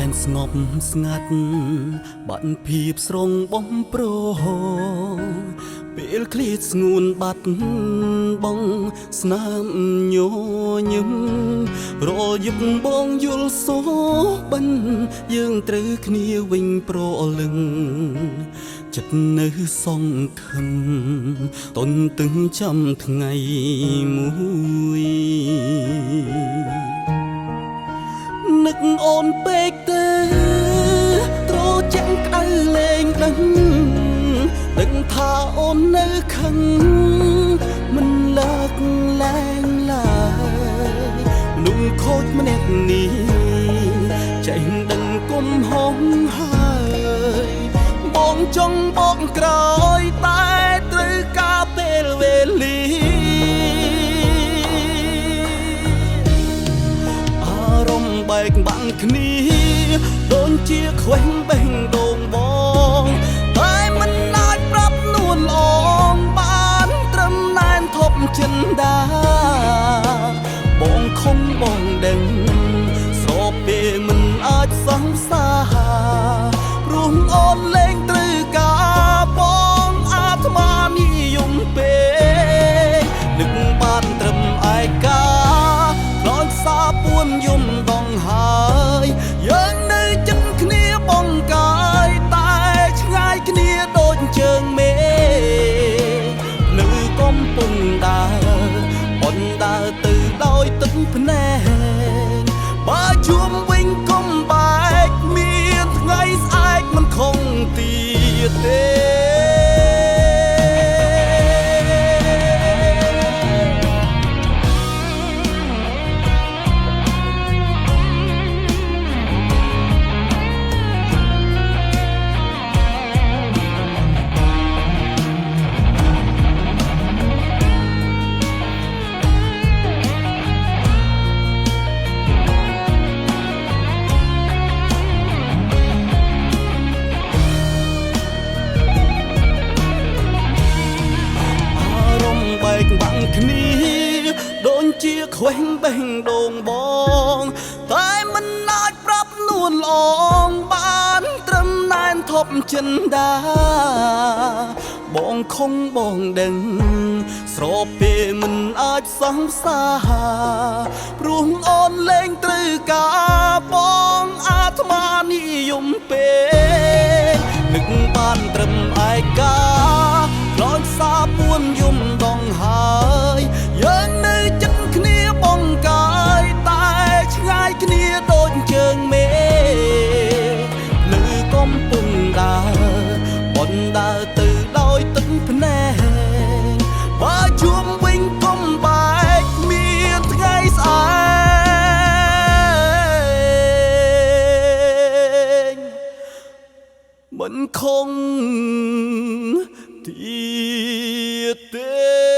នស្ងប់ស្ងាត់បាត់ភាពស្រងបំប្រងពេលឃ្លាតស្ងួនបាត់បងស្នាមញញឹមរយឹកបងយល់សោបិនយើងត្រូវគ្នាវិញប្រលឹងចិត្តនៅសងខឹងតនទឹងចាំថ្ងៃមួយនឹកអូនពេកទេត្រជាក់ក្តៅលែងដឹងថាអូននៅខឹងមិនលើកលែងឡើយមនុស្សខូចម្នាក់នេះចេះដឹងគុំហងហើយបងចង់បងក្រោយតែត្រូវការពេលវេលាអារម្មណ៍បែកបាំងគ្នាដូចជាខ្វែងបេះដូងបងតែមិនអាចប្រាប់នួនអងបានត្រឹមណែនធប់ចិនដាបងខំបងដឹងស្របពេលមិនអាចសង្សារព្រោះអូនលែងត្រូវការបងអាត្មានិយមពេកនឹកបានត្រឹមឯកាខ្លោចសាពួនយំដងហើយយើងនៅចិត្តគ្នាបងកាយតែឆ្ងាយគ្នាដូចជើងមេនៅកំពុងដើរបងដើរទៅដោយទឹកភ្នែកបើជួមវិញកុំបែកមានថ្ងៃស្អែកមិនខំទៀតទេបាំងគ្នាដូចជាខ្វែងបេះដូងបងតែមិនអាចប្រាប់នួនអងបានត្រឹមណែនធប់ចិនដាបងខំបងដឹងស្របពេលមិនអាចសង្សារព្រោះអូនលែងត្រូវការបងអាត្មានិយមពេកនឹកបានត្រឹមឯកាខ្លោចសាពួនយំដងហើយយើងនៅចិត្តគ្នាបងកាយតែឆ្ងាយគ្នាដូចជើងមេនៅកំពុងដើរបងដើរទៅដោយទឹកភ្នែកបើជួមវិញកុំបែកមានថ្ងៃស្អែកមិនខំទៀតទេ